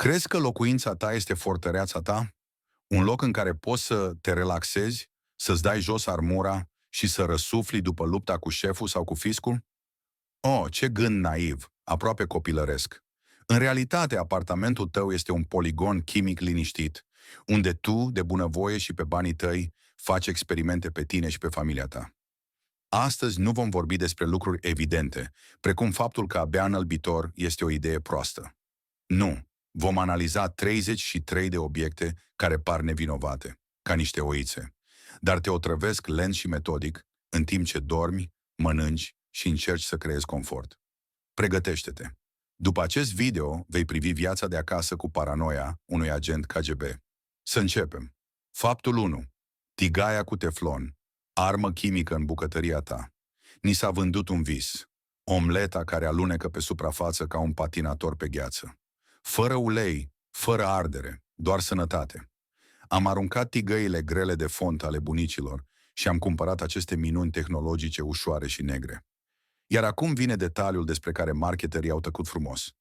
Crezi că locuința ta este fortăreața ta? Un loc în care poți să te relaxezi, să-ți dai jos armura și să răsufli după lupta cu șeful sau cu fiscul? Oh, ce gând naiv, aproape copilăresc. În realitate, apartamentul tău este un poligon chimic liniștit, unde tu, de bunăvoie și pe banii tăi, faci experimente pe tine și pe familia ta. Astăzi nu vom vorbi despre lucruri evidente, precum faptul că abia înălbitor este o idee proastă. Nu. Vom analiza 33 de obiecte care par nevinovate, ca niște oițe, dar te otrăvesc lent și metodic, în timp ce dormi, mănânci și încerci să creezi confort. Pregătește-te! După acest video, vei privi viața de acasă cu paranoia unui agent KGB. Să începem. Faptul 1. Tigaia cu teflon. Armă chimică în bucătăria ta. Ni s-a vândut un vis. Omleta care alunecă pe suprafață ca un patinator pe gheață. Fără ulei, fără ardere, doar sănătate. Am aruncat tigăile grele de font ale bunicilor și am cumpărat aceste minuni tehnologice ușoare și negre. Iar acum vine detaliul despre care marketerii au tăcut frumos.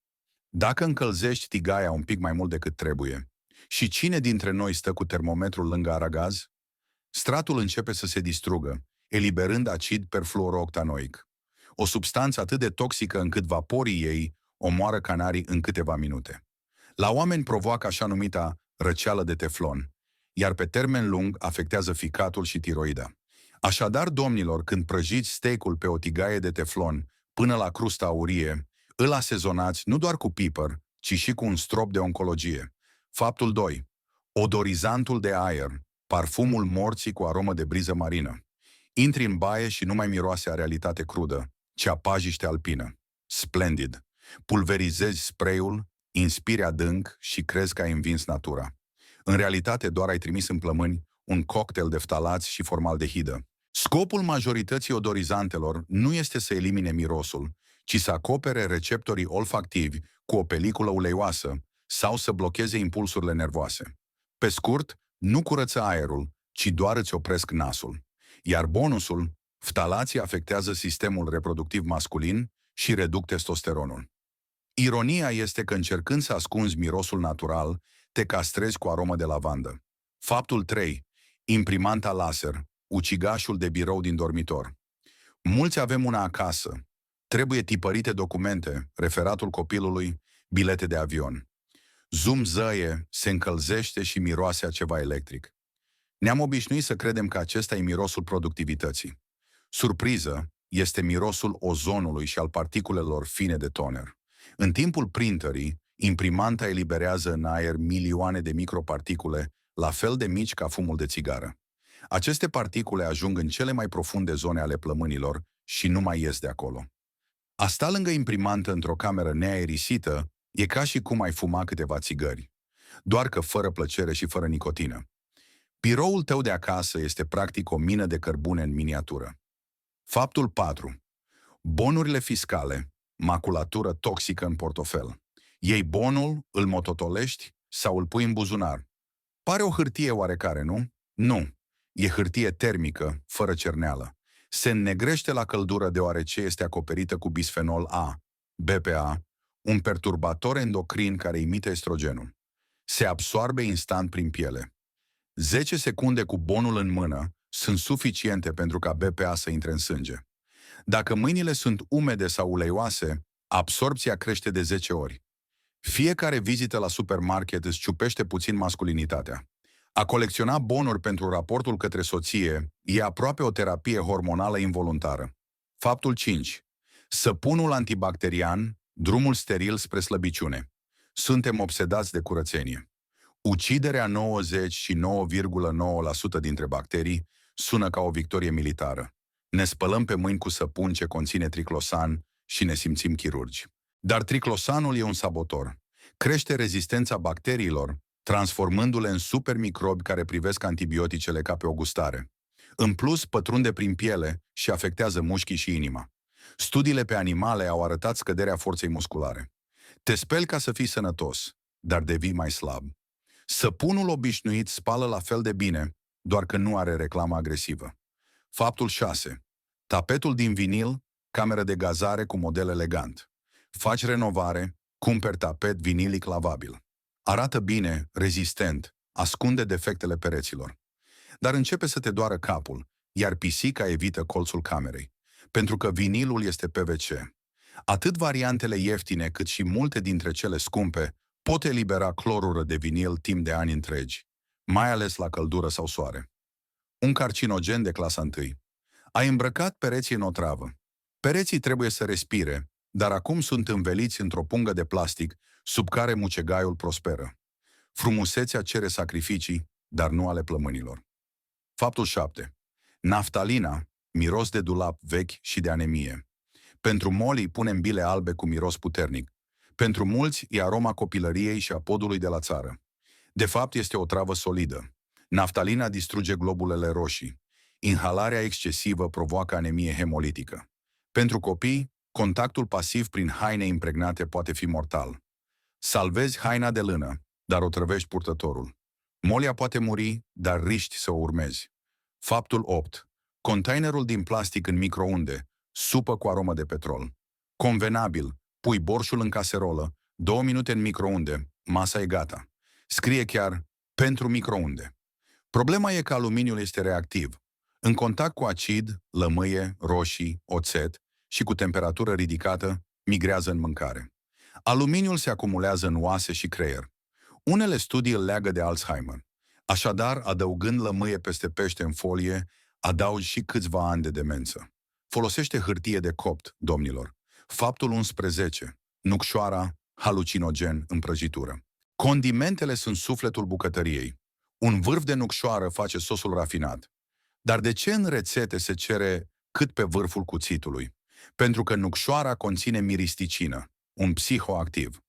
Dacă încălzești tigaia un pic mai mult decât trebuie, și cine dintre noi stă cu termometrul lângă aragaz? Stratul începe să se distrugă, eliberând acid perfluorooctanoic. O substanță atât de toxică încât vaporii ei omoară canarii în câteva minute. La oameni provoacă așa numita răceală de teflon, iar pe termen lung afectează ficatul și tiroida. Așadar, domnilor, când prăjiți steak-ul pe o tigaie de teflon până la crusta aurie, îl asezonați nu doar cu piper, ci și cu un strop de oncologie. Faptul 2. Odorizantul de aer, parfumul morții cu aromă de briză marină. Intri în baie și nu mai miroase a realitate crudă, ci a pajiște alpină. Splendid! Pulverizezi spray-ul, inspiri adânc și crezi că ai învins natura. În realitate doar ai trimis în plămâni un cocktail de ftalați și formaldehidă. Scopul majorității odorizantelor nu este să elimine mirosul, ci să acopere receptorii olfactivi cu o peliculă uleioasă sau să blocheze impulsurile nervoase. Pe scurt, nu curăță aerul, ci doar îți opresc nasul. Iar bonusul, ftalații afectează sistemul reproductiv masculin și reduc testosteronul. Ironia este că încercând să ascunzi mirosul natural, te castrezi cu aromă de lavandă. Faptul 3. Imprimanta laser, ucigașul de birou din dormitor. Mulți avem una acasă. Trebuie tipărite documente, referatul copilului, bilete de avion. Zoom zăie, se încălzește și miroase a ceva electric. Ne-am obișnuit să credem că acesta e mirosul productivității. Surpriză, este mirosul ozonului și al particulelor fine de toner. În timpul printării, imprimanta eliberează în aer milioane de microparticule, la fel de mici ca fumul de țigară. Aceste particule ajung în cele mai profunde zone ale plămânilor și nu mai ies de acolo. A sta lângă imprimantă într-o cameră neaerisită e ca și cum ai fuma câteva țigări, doar că fără plăcere și fără nicotină. Biroul tău de acasă este practic o mină de cărbune în miniatură. Faptul 4. Bonurile fiscale, maculatură toxică în portofel. Iei bonul, îl mototolești sau îl pui în buzunar. Pare o hârtie oarecare, nu? Nu. E hârtie termică, fără cerneală. Se înnegrește la căldură deoarece este acoperită cu bisfenol A, BPA, un perturbator endocrin care imită estrogenul. Se absoarbe instant prin piele. 10 secunde cu bonul în mână sunt suficiente pentru ca BPA să intre în sânge. Dacă mâinile sunt umede sau uleioase, absorpția crește de 10 ori. Fiecare vizită la supermarket îți ciupește puțin masculinitatea. A colecționa bonuri pentru raportul către soție e aproape o terapie hormonală involuntară. Faptul 5. Săpunul antibacterian, drumul steril spre slăbiciune. Suntem obsedați de curățenie. Uciderea 99,9% dintre bacterii sună ca o victorie militară. Ne spălăm pe mâini cu săpun ce conține triclosan și ne simțim chirurgi. Dar triclosanul e un sabotor. Crește rezistența bacteriilor, transformându-le în supermicrobi care privesc antibioticele ca pe o gustare. În plus, pătrunde prin piele și afectează mușchii și inima. Studiile pe animale au arătat scăderea forței musculare. Te speli ca să fii sănătos, dar devii mai slab. Săpunul obișnuit spală la fel de bine, doar că nu are reclamă agresivă. Faptul 6. Tapetul din vinil, cameră de gazare cu model elegant. Faci renovare, cumperi tapet vinilic lavabil. Arată bine, rezistent, ascunde defectele pereților. Dar începe să te doară capul, iar pisica evită colțul camerei, pentru că vinilul este PVC. Atât variantele ieftine cât și multe dintre cele scumpe pot elibera clorură de vinil timp de ani întregi, mai ales la căldură sau soare. Un carcinogen de clasa 1. Ai îmbrăcat pereții în otravă. Pereții trebuie să respire, dar acum sunt înveliți într-o pungă de plastic sub care mucegaiul prosperă. Frumusețea cere sacrificii, dar nu ale plămânilor. Faptul 7. Naftalina, miros de dulap vechi și de anemie. Pentru Molly punem bile albe cu miros puternic. Pentru mulți e aroma copilăriei și a podului de la țară. De fapt, este o travă solidă. Naftalina distruge globulele roșii. Inhalarea excesivă provoacă anemie hemolitică. Pentru copii, contactul pasiv prin haine impregnate poate fi mortal. Salvezi haina de lână, dar o trăvești purtătorul. Molia poate muri, dar riști să o urmezi. Faptul 8. Containerul din plastic în microunde, supă cu aromă de petrol. Convenabil, pui borșul în caserolă, 2 minute în microunde, masa e gata. Scrie chiar, pentru microunde. Problema e că aluminiul este reactiv. În contact cu acid, lămâie, roșii, oțet și cu temperatură ridicată, migrează în mâncare. Aluminiul se acumulează în oase și creier. Unele studii îl leagă de Alzheimer. Așadar, adăugând lămâie peste pește în folie, adaugi și câțiva ani de demență. Folosește hârtie de copt, domnilor. Faptul 11. Nucșoara, halucinogen în prăjitură. Condimentele sunt sufletul bucătăriei. Un vârf de nucșoară face sosul rafinat. Dar de ce în rețete se cere cât pe vârful cuțitului? Pentru că nucșoara conține miristicină, un psihoactiv.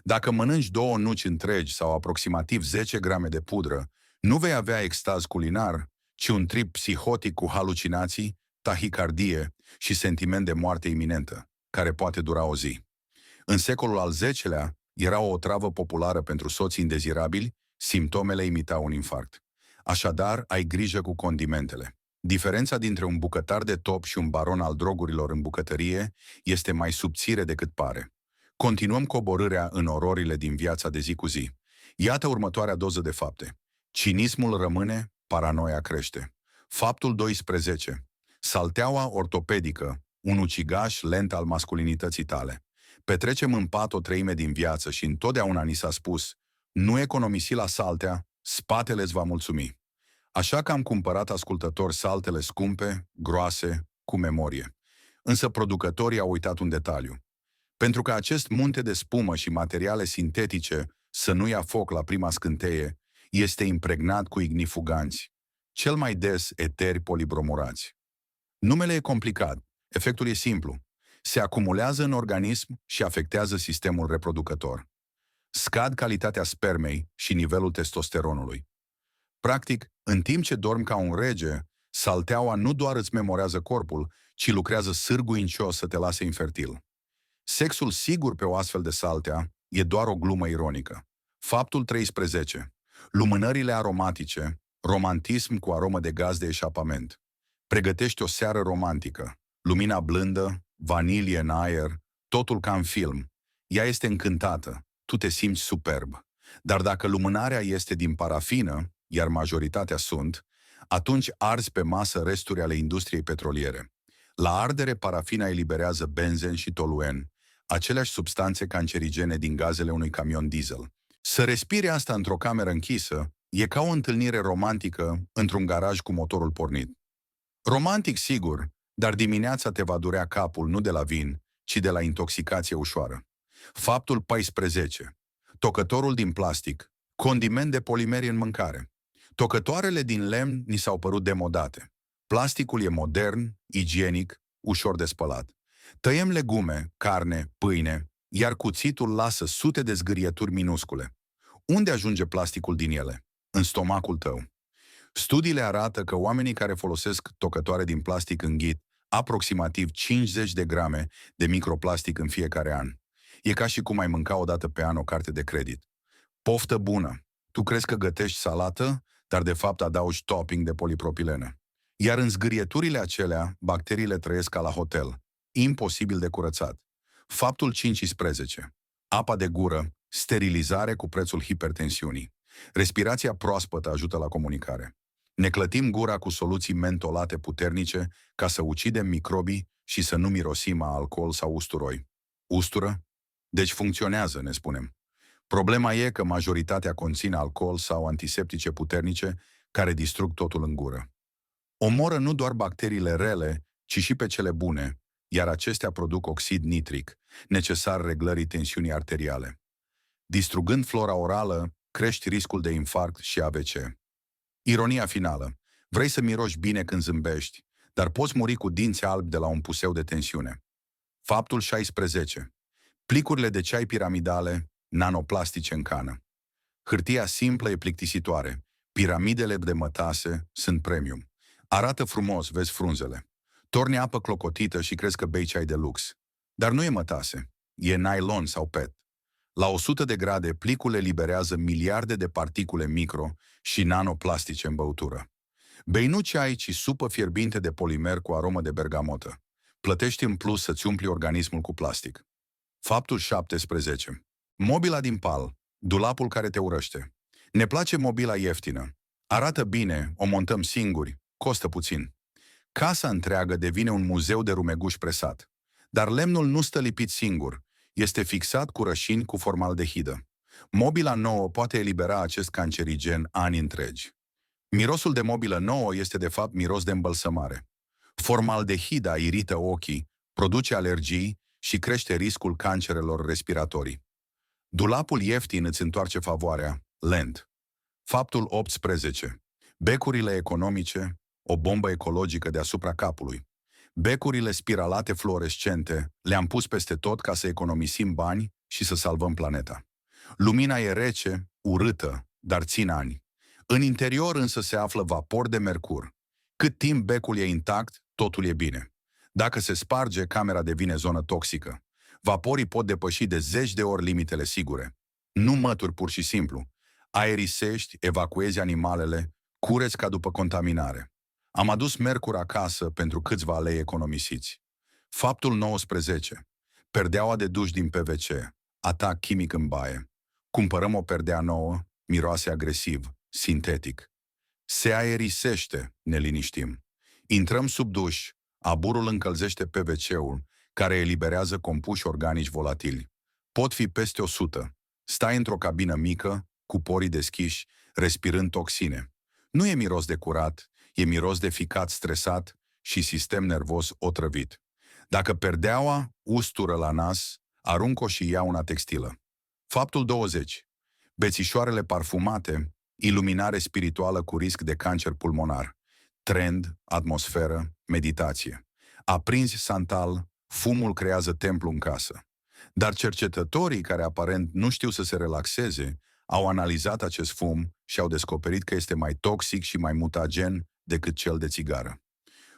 Dacă mănânci 2 nuci întregi sau aproximativ 10 grame de pudră, nu vei avea extaz culinar, ci un trip psihotic cu halucinații, tahicardie și sentiment de moarte iminentă, care poate dura o zi. În secolul al X-lea era o otravă populară pentru soții indezirabili, simptomele imitau un infarct. Așadar, ai grijă cu condimentele. Diferența dintre un bucătar de top și un baron al drogurilor în bucătărie este mai subțire decât pare. Continuăm coborârea în ororile din viața de zi cu zi. Iată următoarea doză de fapte. Cinismul rămâne, paranoia crește. Faptul 12. Salteaua ortopedică, un ucigaș lent al masculinității tale. Petrecem în pat o treime din viață și întotdeauna ni s-a spus, nu economisi la saltea, spatele îți va mulțumi. Așa că am cumpărat ascultători saltele scumpe, groase, cu memorie. Însă producătorii au uitat un detaliu. Pentru că acest munte de spumă și materiale sintetice să nu ia foc la prima scânteie, este impregnat cu ignifuganți, cel mai des eteri polibromurați. Numele e complicat, efectul e simplu. Se acumulează în organism și afectează sistemul reproducător. Scad calitatea spermei și nivelul testosteronului. Practic, în timp ce dormi ca un rege, salteaua nu doar îți memorează corpul, ci lucrează sârguincios să te lase infertil. Sexul sigur pe o astfel de saltea e doar o glumă ironică. Faptul 13. Lumânările aromatice, romantism cu aromă de gaz de eșapament. Pregătești o seară romantică, lumina blândă, vanilie în aer, totul ca în film. Ea este încântată, tu te simți superb. Dar dacă lumânarea este din parafină, iar majoritatea sunt, atunci arzi pe masă resturi ale industriei petroliere. La ardere, parafina eliberează benzen și toluen, aceleași substanțe cancerigene din gazele unui camion diesel. Să respiri asta într-o cameră închisă e ca o întâlnire romantică într-un garaj cu motorul pornit. Romantic, sigur, dar dimineața te va durea capul nu de la vin, ci de la intoxicație ușoară. Faptul 14. Tocătorul din plastic, condiment de polimeri în mâncare. Tocătoarele din lemn ni s-au părut demodate. Plasticul e modern, igienic, ușor de spălat. Tăiem legume, carne, pâine, iar cuțitul lasă sute de zgârieturi minuscule. Unde ajunge plasticul din ele? În stomacul tău. Studiile arată că oamenii care folosesc tocătoare din plastic înghit aproximativ 50 de grame de microplastic în fiecare an. E ca și cum ai mânca o dată pe an o carte de credit. Poftă bună! Tu crezi că gătești salată, dar de fapt adaugi topping de polipropilenă. Iar în zgârieturile acelea, bacteriile trăiesc ca la hotel. Imposibil de curățat. Faptul 15. Apa de gură, Sterilizare cu prețul hipertensiunii. Respirația proaspătă ajută la comunicare. Ne clătim gura cu soluții mentolate puternice ca să ucidem microbii și să nu mirosim a alcool sau usturoi. Ustură? Deci funcționează, ne spunem. Problema e că majoritatea conține alcool sau antiseptice puternice care distrug totul în gură. Omoră nu doar bacteriile rele, ci și pe cele bune, iar acestea produc oxid nitric, necesar reglării tensiunii arteriale. Distrugând flora orală, crești riscul de infarct și AVC. Ironia finală. Vrei să miroși bine când zâmbești, dar poți muri cu dinți albi de la un puseu de tensiune. Faptul 16. Plicurile de ceai piramidale, nanoplastice în cană. Hârtia simplă e plictisitoare. Piramidele de mătase sunt premium. Arată frumos, vezi frunzele. Torni apă clocotită și crezi că bei ceai de lux. Dar nu e mătase. E nylon sau PET. La 100 de grade, plicurile liberează miliarde de particule micro și nanoplastice în băutură. Bei nu ceai, ci supă fierbinte de polimer cu aromă de bergamotă. Plătești în plus să-ți umpli organismul cu plastic. Faptul 17. Mobila din pal, dulapul care te urăște. Ne place mobila ieftină. Arată bine, o montăm singuri, costă puțin. Casa întreagă devine un muzeu de rumeguș presat. Dar lemnul nu stă lipit singur. Este fixat cu rășini cu formaldehidă. Mobila nouă poate elibera acest cancerigen ani întregi. Mirosul de mobilă nouă este de fapt miros de îmbălsămare. Formaldehida irită ochii, produce alergii și crește riscul cancerelor respiratorii. Dulapul ieftin îți întoarce favoarea, lent. Faptul 18. Becurile economice, o bombă ecologică deasupra capului. Becurile spiralate fluorescente le-am pus peste tot ca să economisim bani și să salvăm planeta. Lumina e rece, urâtă, dar ține ani. În interior însă se află vapor de mercur. Cât timp becul e intact, totul e bine. Dacă se sparge, camera devine zonă toxică. Vaporii pot depăși de 10 de ori limitele sigure. Nu mături pur și simplu. Aerisești, evacuezi animalele, cureți ca după contaminare. Am adus mercur acasă pentru câțiva lei economisiți. Faptul 19. Perdeaua de duș din PVC. Atac chimic în baie. Cumpărăm o perdea nouă, miroase agresiv, sintetic. Se aerisește, ne liniștim. Intrăm sub duș, aburul încălzește PVC-ul, care eliberează compuși organici volatili. Pot fi peste 100. Stai într-o cabină mică, cu porii deschiși, respirând toxine. Nu e miros de curat, e miros de ficat stresat și sistem nervos otrăvit. Dacă perdeaua ustură la nas, arunc-o și ia una textilă. Faptul 20. Bețișoarele parfumate, iluminare spirituală cu risc de cancer pulmonar. Trend, atmosferă, meditație. Aprinzi santal, fumul creează templu în casă. Dar cercetătorii care aparent nu știu să se relaxeze, au analizat acest fum și au descoperit că este mai toxic și mai mutagen decât cel de țigară.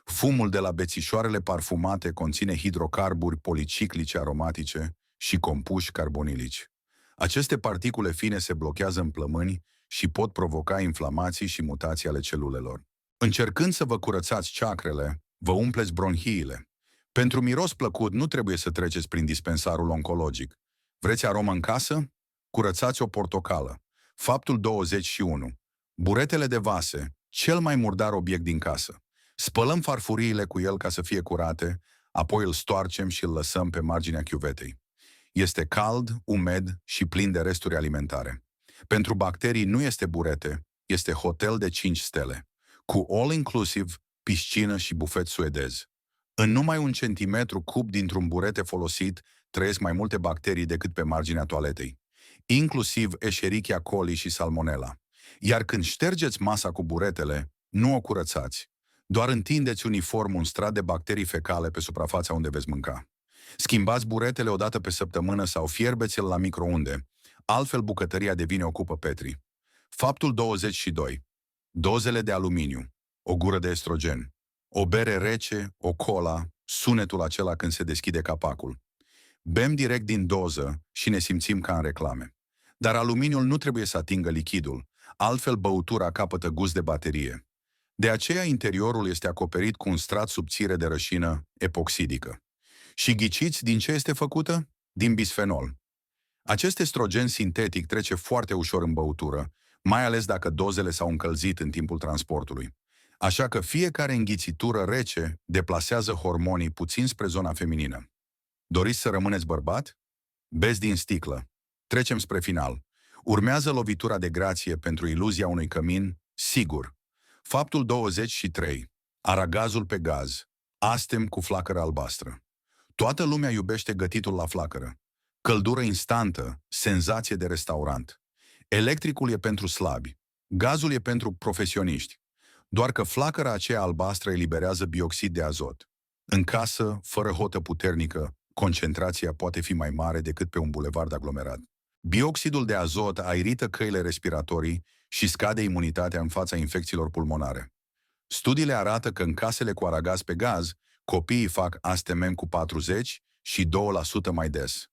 Fumul de la bețișoarele parfumate conține hidrocarburi policiclice aromatice și compuși carbonilici. Aceste particule fine se blochează în plămâni și pot provoca inflamații și mutații ale celulelor. Încercând să vă curățați chakrele, vă umpleți bronhiile. Pentru miros plăcut nu trebuie să treceți prin dispensarul oncologic. Vreți aromă în casă? Curățați o portocală. Faptul 21. Buretele de vase, cel mai murdar obiect din casă. Spălăm farfuriile cu el ca să fie curate, apoi îl stoarcem și îl lăsăm pe marginea chiuvetei. Este cald, umed și plin de resturi alimentare. Pentru bacterii nu este burete, este hotel de 5 stele, cu all-inclusive, piscină și bufet suedez. În numai 1 centimetru cub dintr-un burete folosit trăiesc mai multe bacterii decât pe marginea toaletei, inclusiv Escherichia coli și Salmonella. Iar când ștergeți masa cu buretele, nu o curățați. Doar întindeți uniform un strat de bacterii fecale pe suprafața unde veți mânca. Schimbați buretele o dată pe săptămână sau fierbeți-l la microunde. Altfel bucătăria devine o cupă Petri. Faptul 22. Dozele de aluminiu. O gură de estrogen. O bere rece, o cola, sunetul acela când se deschide capacul. Bem direct din doză și ne simțim ca în reclame. Dar aluminiul nu trebuie să atingă lichidul, altfel băutura capătă gust de baterie. De aceea interiorul este acoperit cu un strat subțire de rășină epoxidică. Și ghiciți din ce este făcută? Din bisfenol. Acest estrogen sintetic trece foarte ușor în băutură, mai ales dacă dozele s-au încălzit în timpul transportului. Așa că fiecare înghițitură rece deplasează hormonii puțin spre zona feminină. Doriți să rămâneți bărbat? Beți din sticlă. Trecem spre final. Urmează lovitura de grație pentru iluzia unui cămin, sigur. Faptul 23. Aragazul pe gaz. Astem cu flacără albastră. Toată lumea iubește gătitul la flacără. Căldură instantă, senzație de restaurant. Electricul e pentru slabi. Gazul e pentru profesioniști. Doar că flacăra aceea albastră eliberează bioxid de azot. În casă, fără hotă puternică, concentrația poate fi mai mare decât pe un bulevard aglomerat. Bioxidul de azot aerită căile respiratorii și scade imunitatea în fața infecțiilor pulmonare. Studiile arată că în casele cu aragaz pe gaz, copiii fac ASTM cu 40 și 2% mai des.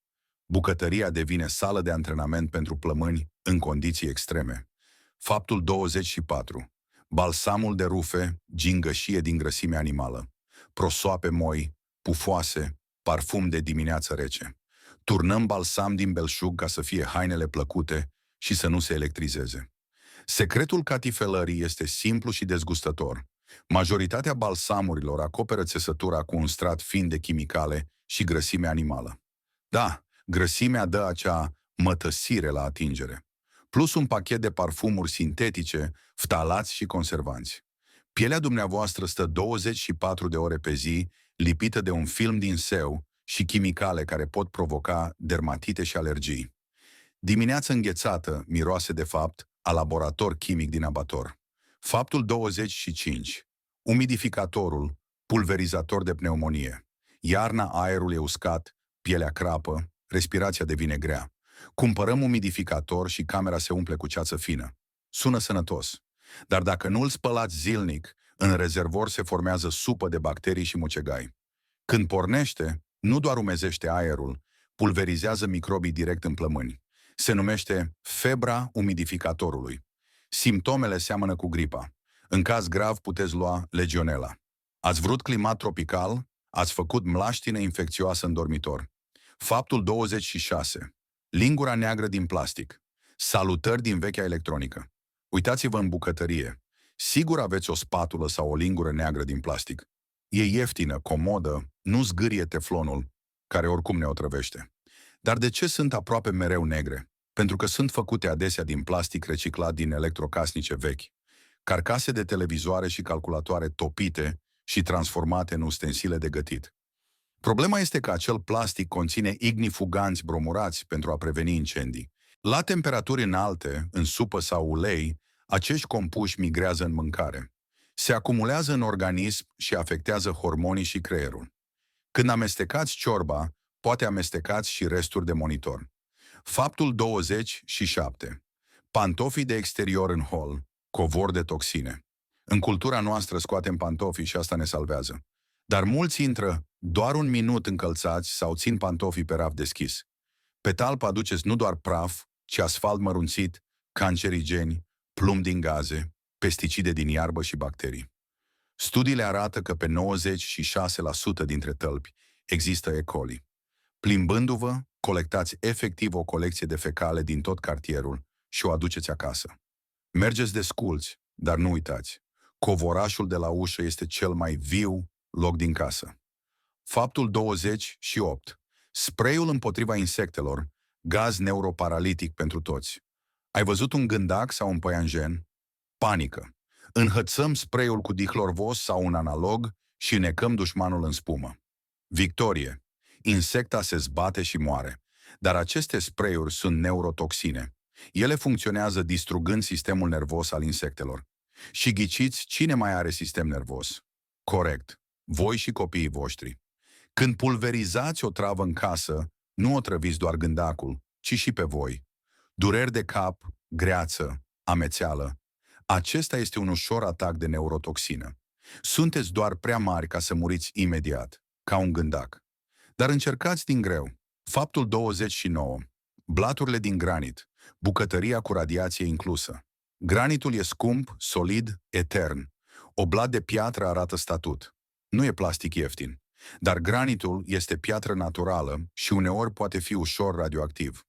Bucătăria devine sală de antrenament pentru plămâni în condiții extreme. Faptul 24. Balsamul de rufe, gingășie din grăsime animală. Prosoape moi, pufoase, parfum de dimineață rece. Turnăm balsam din belșug ca să fie hainele plăcute și să nu se electrizeze. Secretul catifelării este simplu și dezgustător. Majoritatea balsamurilor acoperă țesătura cu un strat fin de chimicale și grăsime animală. Da, grăsimea dă acea mătăsire la atingere. Plus un pachet de parfumuri sintetice, ftalați și conservanți. Pielea dumneavoastră stă 24 de ore pe zi, lipită de un film din seu și chimicale care pot provoca dermatite și alergii. Dimineața înghețată miroase de fapt a laborator chimic din abator. Faptul 25. Umidificatorul, pulverizator de pneumonie. Iarna aerul e uscat, pielea crapă, respirația devine grea. Cumpărăm umidificator și camera se umple cu ceață fină. Sună sănătos. Dar dacă nu îl spălați zilnic, în rezervor se formează supă de bacterii și mucegai. Când pornește, nu doar umezește aerul, pulverizează microbii direct în plămâni. Se numește febra umidificatorului. Simptomele seamănă cu gripa. În caz grav puteți lua legionela. Ați vrut climat tropical? Ați făcut mlaștină infecțioasă în dormitor. Faptul 26. Lingura neagră din plastic. Salutări din vechea electronică. Uitați-vă în bucătărie. Sigur aveți o spatulă sau o lingură neagră din plastic. E ieftină, comodă, nu zgârie teflonul, care oricum ne otrăvește. Dar de ce sunt aproape mereu negre? Pentru că sunt făcute adesea din plastic reciclat din electrocasnice vechi. Carcase de televizoare și calculatoare topite și transformate în ustensile de gătit. Problema este că acel plastic conține ignifuganți bromurați pentru a preveni incendii. La temperaturi înalte, în supă sau ulei, acești compuși migrează în mâncare. Se acumulează în organism și afectează hormonii și creierul. Când amestecați ciorba, poate amestecați și resturi de monitor. Faptul 27. Pantofii de exterior în hol, covor de toxine. În cultura noastră scoatem pantofii și asta ne salvează. Dar mulți intră doar un minut încălțați sau țin pantofii pe raf deschis. Pe talpă aduceți nu doar praf, ci asfalt mărunțit, cancerigeni, plumb din gaze, pesticide din iarbă și bacterii. Studiile arată că pe 96% dintre tălpi există E. coli. Plimbându-vă, colectați efectiv o colecție de fecale din tot cartierul și o aduceți acasă. Mergeți desculți, dar nu uitați, covorașul de la ușă este cel mai viu loc din casă. Faptul 28. Spray-ul împotriva insectelor, gaz neuroparalitic pentru toți. Ai văzut un gândac sau un păianjen? Panică. Înhățăm spray-ul cu dichlorvos sau un analog și necăm dușmanul în spumă. Victorie. Insecta se zbate și moare. Dar aceste spray-uri sunt neurotoxine. Ele funcționează distrugând sistemul nervos al insectelor. Și ghiciți cine mai are sistem nervos? Corect. Voi și copiii voștri. Când pulverizați o travă în casă, nu o trăviți doar gândacul, ci și pe voi. Dureri de cap, greață, amețeală. Acesta este un ușor atac de neurotoxină. Sunteți doar prea mari ca să muriți imediat, ca un gândac. Dar încercați din greu. Faptul 29. Blaturile din granit. Bucătăria cu radiație inclusă. Granitul e scump, solid, etern. O blat de piatră arată statut. Nu e plastic ieftin. Dar granitul este piatră naturală și uneori poate fi ușor radioactiv.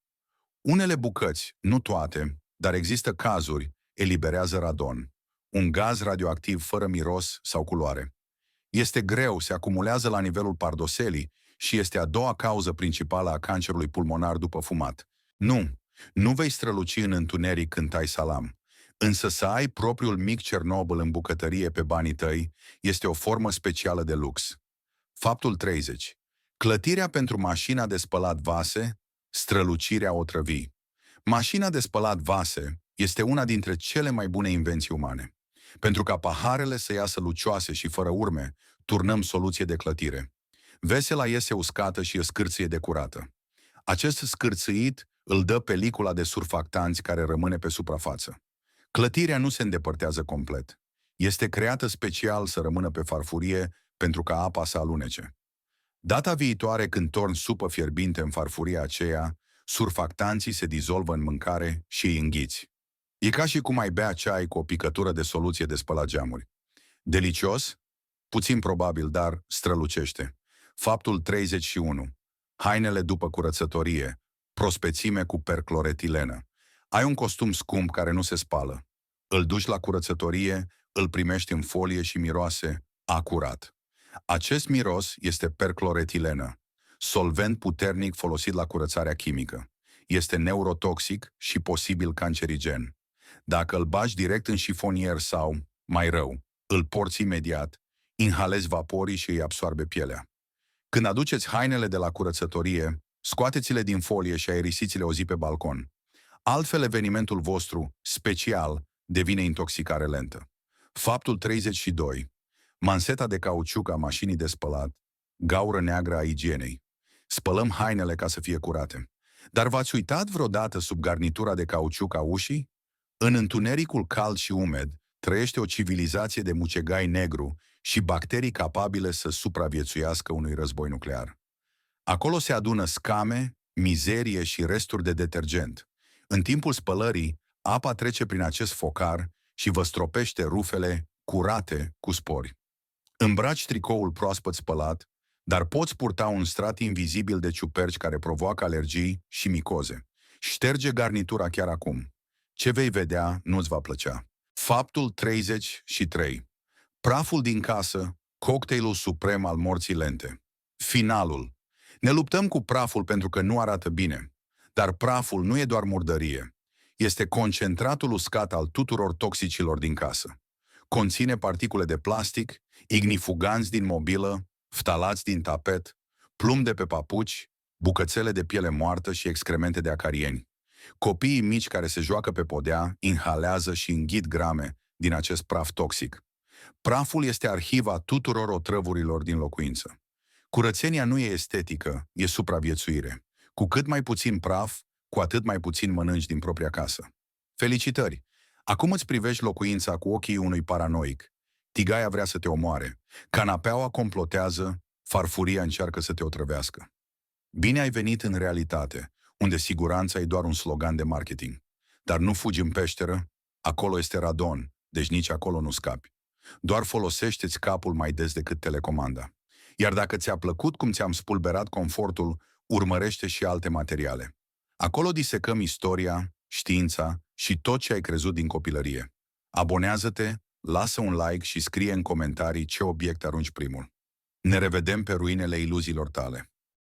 Unele bucăți, nu toate, dar există cazuri, eliberează radon, un gaz radioactiv fără miros sau culoare. Este greu, se acumulează la nivelul pardoselii și este a doua cauză principală a cancerului pulmonar după fumat. Nu vei străluci în întuneric când tai salam. Însă să ai propriul mic Cernobâl în bucătărie pe banii tăi este o formă specială de lux. Faptul 30. Clătirea pentru mașina de spălat vase, strălucirea otrăvii. Mașina de spălat vase este una dintre cele mai bune invenții umane. Pentru ca paharele să iasă lucioase și fără urme, turnăm soluție de clătire. Vesela iese uscată și scârție de curată. Acest scârțâit îl dă pelicula de surfactanți care rămâne pe suprafață. Clătirea nu se îndepărtează complet. Este creată special să rămână pe farfurie pentru ca apa să alunece. Data viitoare când torni supă fierbinte în farfuria aceea, surfactanții se dizolvă în mâncare și îi înghiți. E ca și cum ai bea ceai cu o picătură de soluție de spălat geamuri. Delicios? Puțin probabil, dar strălucește. Faptul 31. Hainele după curățătorie. Prospețime cu percloretilenă. Ai un costum scump care nu se spală. Îl duci la curățătorie, îl primești în folie și miroase acurat. Acest miros este percloretilenă, solvent puternic folosit la curățarea chimică. Este neurotoxic și posibil cancerigen. Dacă îl bagi direct în șifonier sau, mai rău, îl porți imediat, inhalezi vaporii și îi absoarbe pielea. Când aduceți hainele de la curățătorie, scoateți-le din folie și aerisiți-le o zi pe balcon. Altfel, evenimentul vostru, special, devine intoxicare lentă. Faptul 32. Manseta de cauciuc a mașinii de spălat, gaură neagră a igienei. Spălăm hainele ca să fie curate. Dar v-ați uitat vreodată sub garnitura de cauciuc a ușii? În întunericul cald și umed trăiește o civilizație de mucegai negru și bacterii capabile să supraviețuiască unui război nuclear. Acolo se adună scame, mizerie și resturi de detergent. În timpul spălării, apa trece prin acest focar și vă stropește rufele curate cu spori. Îmbraci tricoul proaspăt spălat, dar poți purta un strat invizibil de ciuperci care provoacă alergii și micoze. Șterge garnitura chiar acum. Ce vei vedea nu-ți va plăcea. Faptul 33. Praful din casă, cocktailul suprem al morții lente. Finalul. Ne luptăm cu praful pentru că nu arată bine. Dar praful nu e doar murdărie. Este concentratul uscat al tuturor toxicilor din casă. Conține particule de plastic, ignifuganți din mobilă, ftalați din tapet, plumb de pe papuci, bucățele de piele moartă și excremente de acarieni. Copiii mici care se joacă pe podea inhalează și înghit grame din acest praf toxic. Praful este arhiva tuturor otrăvurilor din locuință. Curățenia nu e estetică, e supraviețuire. Cu cât mai puțin praf, cu atât mai puțin mănânci din propria casă. Felicitări! Acum îți privești locuința cu ochii unui paranoic. Tigaia vrea să te omoare. Canapeaua complotează, farfuria încearcă să te otrăvească. Bine ai venit în realitate, unde siguranța e doar un slogan de marketing. Dar nu fugi în peșteră, acolo este radon, deci nici acolo nu scapi. Doar folosește-ți capul mai des decât telecomanda. Iar dacă ți-a plăcut cum ți-am spulberat confortul, urmărește și alte materiale. Acolo disecăm istoria, știința și tot ce ai crezut din copilărie. Abonează-te, lasă un like și scrie în comentarii ce obiect arunci primul. Ne revedem pe ruinele iluziilor tale.